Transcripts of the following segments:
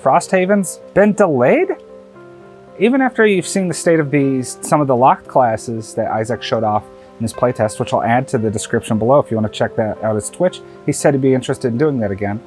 Frosthaven's been delayed? Even after you've seen the state of some of the locked classes that Isaac showed off in his playtest, which I'll add to the description below if you want to check that out his Twitch. He said he'd be interested in doing that again.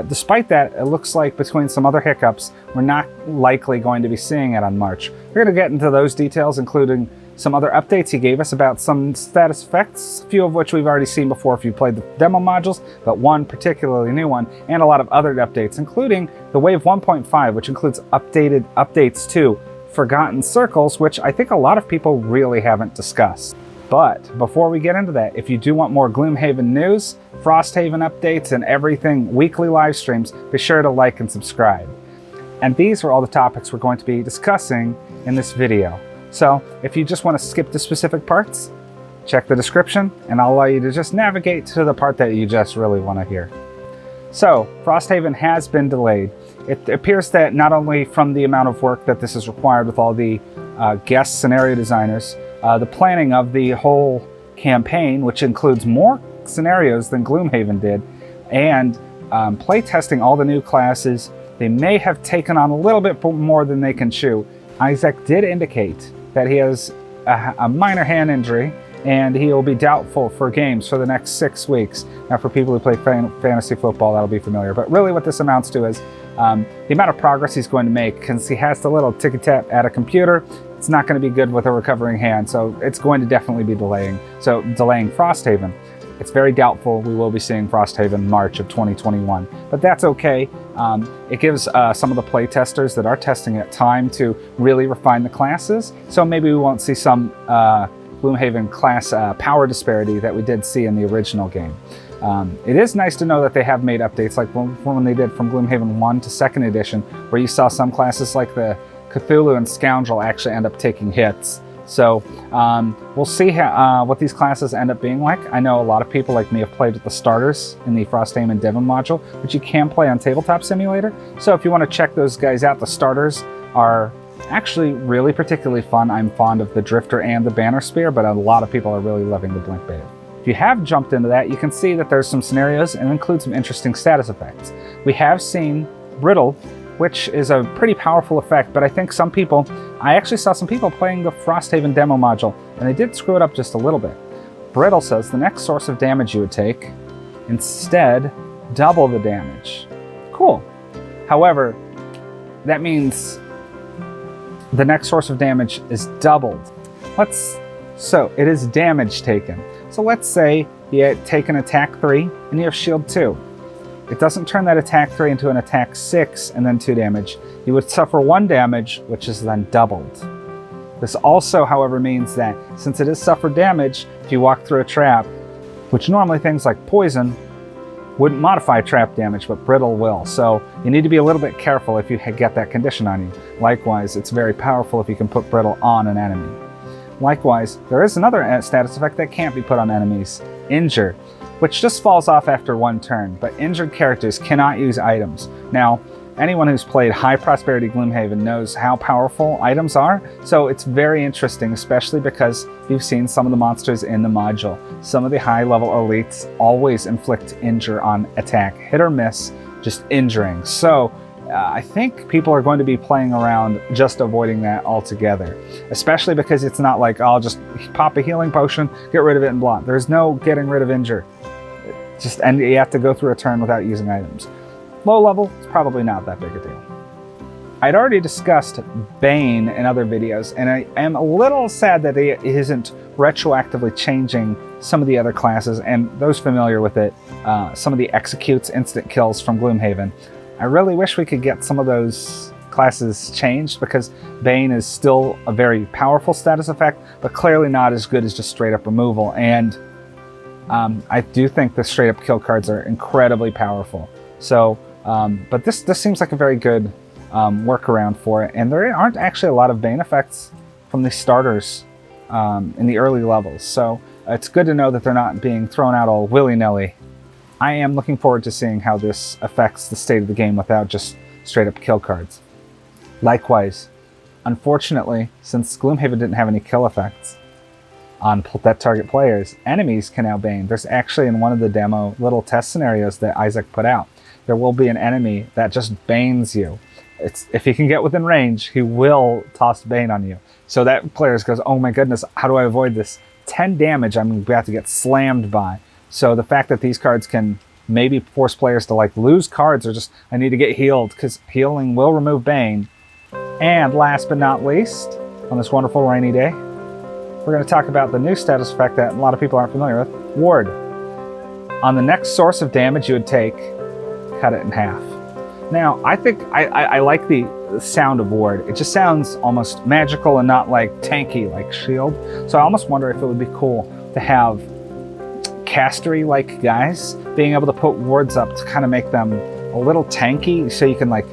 Despite that, it looks like between some other hiccups, we're not likely going to be seeing it on March. We're going to get into those details, including some other updates he gave us about some status effects, a few of which we've already seen before if you played the demo modules, but one particularly new one, and a lot of other updates, including the Wave 1.5, which includes updated updates to Forgotten Circles, which I think a lot of people really haven't discussed. But before we get into that, if you do want more Gloomhaven news, Frosthaven updates, and everything weekly live streams, be sure to like and subscribe. And these are all the topics we're going to be discussing in this video. So if you just want to skip the specific parts, check the description and I'll allow you to just navigate to the part that you just really want to hear. So Frosthaven has been delayed. It appears that not only from the amount of work that this is required with all the guest scenario designers, the planning of the whole campaign, which includes more scenarios than Gloomhaven did, and playtesting all the new classes, they may have taken on a little bit more than they can chew. Isaac did indicate that he has a minor hand injury and he will be doubtful for games for the next 6 weeks. Now for people who play fantasy football, that'll be familiar. But really what this amounts to is the amount of progress he's going to make, because he has the little ticky-tap at a computer. It's not going to be good with a recovering hand, so it's going to definitely be delaying Frosthaven. It's very doubtful we will be seeing Frosthaven March of 2021, but that's okay. It gives some of the play testers that are testing it time to really refine the classes, so maybe we won't see some Gloomhaven class power disparity that we did see in the original game. It is nice to know that they have made updates, like when they did from Gloomhaven 1 to 2nd edition, where you saw some classes like the Cthulhu and Scoundrel actually end up taking hits. So we'll see what these classes end up being like. I know a lot of people like me have played with the starters in the Frosthaven Delay module, which you can play on Tabletop Simulator. So if you want to check those guys out, the starters are actually really particularly fun. I'm fond of the Drifter and the Banner Spear, but a lot of people are really loving the Blink Bait. If you have jumped into that, you can see that there's some scenarios and include some interesting status effects. We have seen Brittle, which is a pretty powerful effect, but I think I actually saw some people playing the Frosthaven demo module, and they did screw it up just a little bit. Brittle says the next source of damage you would take, instead, double the damage. Cool. However, that means the next source of damage is doubled. So it is damage taken. So let's say you take an attack 3 and you have shield 2. It doesn't turn that attack 3 into an attack 6 and then 2 damage. You would suffer 1 damage, which is then doubled. This also, however, means that since it is suffered damage, if you walk through a trap, which normally things like poison wouldn't modify trap damage, but Brittle will. So you need to be a little bit careful if you get that condition on you. Likewise, it's very powerful if you can put Brittle on an enemy. Likewise, there is another status effect that can't be put on enemies, Injure, which just falls off after 1 turn, but injured characters cannot use items. Now, anyone who's played High Prosperity Gloomhaven knows how powerful items are, so it's very interesting, especially because you've seen some of the monsters in the module. Some of the high-level elites always inflict injure on attack, hit or miss, just injuring. So I think people are going to be playing around just avoiding that altogether, especially because it's not like, I'll just pop a healing potion, get rid of it, and blah. There's no getting rid of injure. And you have to go through a turn without using items. Low level, it's probably not that big a deal. I'd already discussed Bane in other videos, and I am a little sad that it isn't retroactively changing some of the other classes, and those familiar with it, some of the executes, instant kills from Gloomhaven. I really wish we could get some of those classes changed, because Bane is still a very powerful status effect, but clearly not as good as just straight up removal. And I do think the straight up kill cards are incredibly powerful. So, but this seems like a very good workaround for it. And there aren't actually a lot of Bane effects from the starters in the early levels. So it's good to know that they're not being thrown out all willy-nilly. I am looking forward to seeing how this affects the state of the game without just straight up kill cards. Likewise, unfortunately, since Gloomhaven didn't have any kill effects on that target players, enemies can now Bane. There's actually in one of the demo little test scenarios that Isaac put out, there will be an enemy that just Banes you. if he can get within range, he will toss Bane on you. So that player goes, oh my goodness, how do I avoid this? 10 damage I'm about to get slammed by. So the fact that these cards can maybe force players to like lose cards or just, I need to get healed, because healing will remove Bane. And last but not least, on this wonderful rainy day, we're going to talk about the new status effect that a lot of people aren't familiar with, Ward. On the next source of damage you would take, cut it in half. Now, I think I like the sound of Ward. It just sounds almost magical and not like tanky like Shield. So I almost wonder if it would be cool to have castery-like guys being able to put wards up to kind of make them a little tanky, so you can like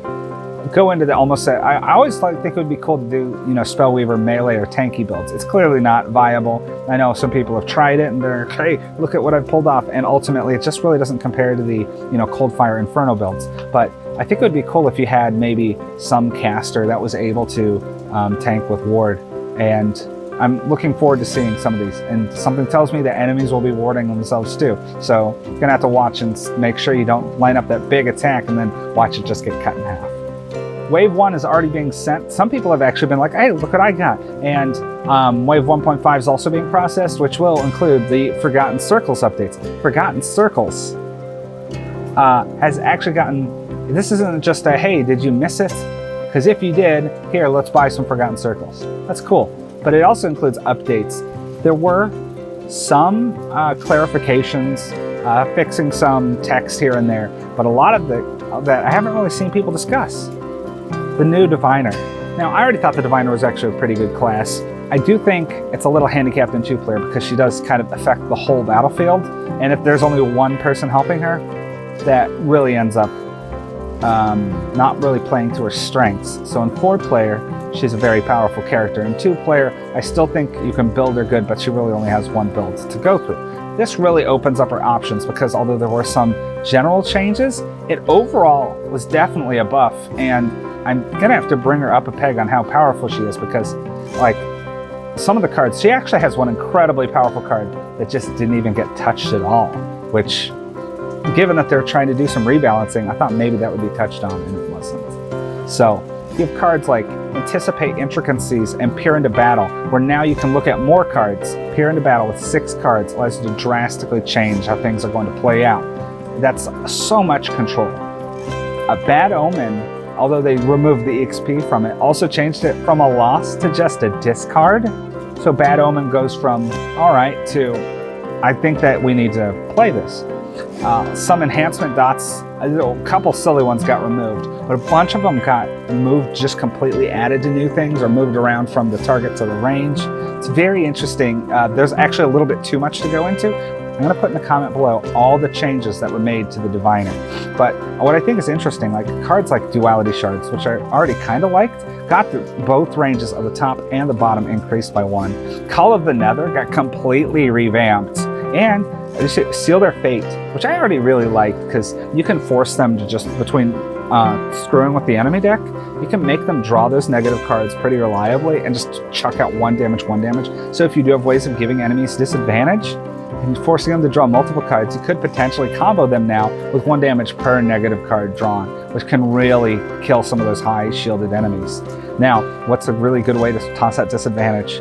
go into the almost. I always think it would be cool to do, you know, Spellweaver melee or tanky builds. It's clearly not viable. I know some people have tried it and they're, hey, look at what I've pulled off, and ultimately it just really doesn't compare to the, you know, Coldfire Inferno builds. But I think it would be cool if you had maybe some caster that was able to tank with Ward, and I'm looking forward to seeing some of these. And something tells me that enemies will be warding themselves too. So you're gonna have to watch and make sure you don't line up that big attack and then watch it just get cut in half. Wave 1 is already being sent. Some people have actually been like, hey, look what I got. And Wave 1.5 is also being processed, which will include the Forgotten Circles updates. Forgotten Circles has actually gotten, this isn't just a, hey, did you miss it? Because if you did, here, let's buy some Forgotten Circles. That's cool. But it also includes updates. There were some clarifications, fixing some text here and there, but a lot of that I haven't really seen people discuss. The new Diviner. Now, I already thought the Diviner was actually a pretty good class. I do think it's a little handicapped in 2-player because she does kind of affect the whole battlefield, and if there's only one person helping her, that really ends up not really playing to her strengths. So in 4-player, she's a very powerful character. In 2-player, I still think you can build her good, but she really only has one build to go through. This really opens up her options because although there were some general changes, it overall was definitely a buff, and I'm gonna have to bring her up a peg on how powerful she is, because like some of the cards, she actually has one incredibly powerful card that just didn't even get touched at all, which, given that they're trying to do some rebalancing, I thought maybe that would be touched on, and it wasn't. So you have cards like Anticipate Intricacies and Peer into Battle, where now you can look at more cards. Peer into Battle with 6 cards allows you to drastically change how things are going to play out. That's so much control. A Bad Omen, although they removed the EXP from it, also changed it from a loss to just a discard. So Bad Omen goes from, all right, to, I think that we need to play this. Some enhancement dots, a couple silly ones got removed, but a bunch of them got moved, just completely added to new things or moved around from the target to the range. It's very interesting. There's actually a little bit too much to go into. I'm going to put in the comment below all the changes that were made to the Diviner. But what I think is interesting, like cards like Duality Shards, which I already kind of liked, got both ranges of the top and the bottom increased by 1. Call of the Nether got completely revamped. And Seal Their Fate, which I already really liked, because you can force them to just, between screwing with the enemy deck, you can make them draw those negative cards pretty reliably and just chuck out 1 damage. So if you do have ways of giving enemies disadvantage and forcing them to draw multiple cards, you could potentially combo them now with 1 damage per negative card drawn, which can really kill some of those high shielded enemies. Now, what's a really good way to toss out disadvantage?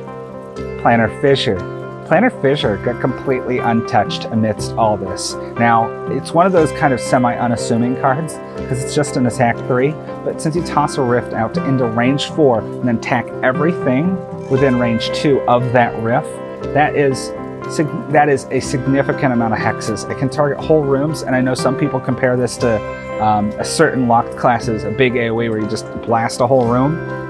Planar Fissure. Planar Fissure got completely untouched amidst all this. Now, it's one of those kind of semi-unassuming cards, because it's just an attack 3, but since you toss a Rift out into range 4 and then attack everything within range 2 of that Rift, that is a significant amount of hexes. It can target whole rooms, and I know some people compare this to a certain locked classes, a big AoE where you just blast a whole room.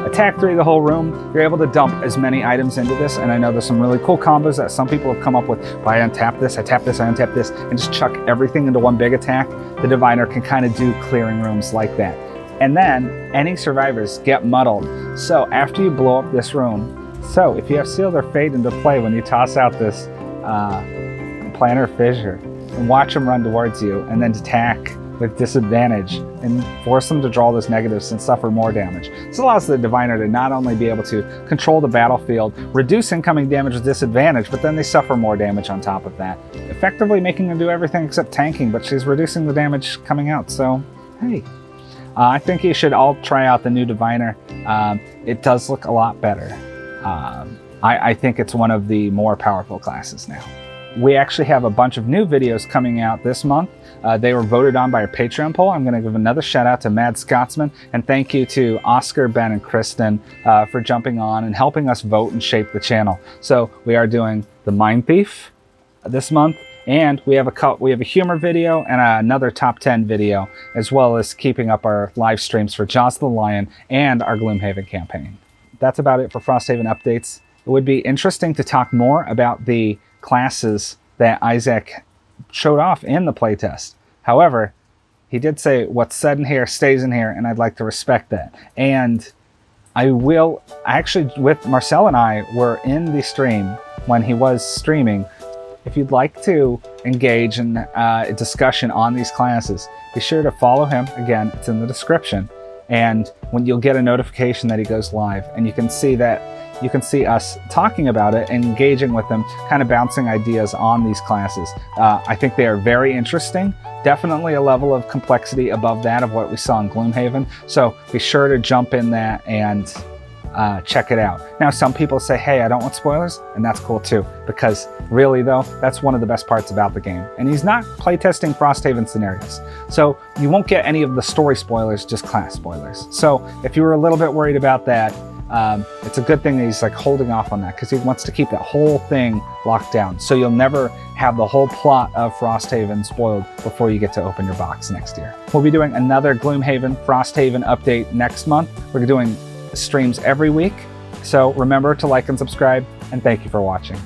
Attack 3 the whole room, you're able to dump as many items into this, and I know there's some really cool combos that some people have come up with. I untap this, I tap this, I untap this, and just chuck everything into one big attack. The Diviner can kind of do clearing rooms like that. And then, any survivors get muddled. So after you blow up this room, so if you have Seal Their Fate into play when you toss out this Planar Fissure, and watch them run towards you, and then attack with disadvantage and force them to draw those negatives and suffer more damage. This allows the Diviner to not only be able to control the battlefield, reduce incoming damage with disadvantage, but then they suffer more damage on top of that, effectively making them do everything except tanking, but she's reducing the damage coming out, so hey. I think you should all try out the new Diviner. It does look a lot better. I think it's one of the more powerful classes now. We actually have a bunch of new videos coming out this month. They were voted on by our Patreon poll. I'm going to give another shout out to Mad Scotsman, and thank you to Oscar, Ben, and Kristen for jumping on and helping us vote and shape the channel. So we are doing the Mind Thief this month, and we have a humor video and another top 10 video, as well as keeping up our live streams for Jaws of the Lion and our Gloomhaven campaign. That's about it for Frosthaven updates. It would be interesting to talk more about the classes that Isaac showed off in the playtest. However, he did say what's said in here stays in here, and I'd like to respect that. And I will actually, with Marcel and I were in the stream when he was streaming. If you'd like to engage in a discussion on these classes, be sure to follow him. Again, it's in the description. And when you'll get a notification that he goes live, and you can see us talking about it and engaging with them, kind of bouncing ideas on these classes. I think they are very interesting. Definitely a level of complexity above that of what we saw in Gloomhaven. So be sure to jump in that and check it out. Now, some people say, hey, I don't want spoilers, and that's cool too, because really though, that's one of the best parts about the game. And he's not playtesting Frosthaven scenarios. So you won't get any of the story spoilers, just class spoilers. So if you were a little bit worried about that, it's a good thing that he's like holding off on that, because he wants to keep that whole thing locked down. So you'll never have the whole plot of Frosthaven spoiled before you get to open your box next year. We'll be doing another Gloomhaven Frosthaven update next month. We're doing streams every week. So remember to like and subscribe, and thank you for watching.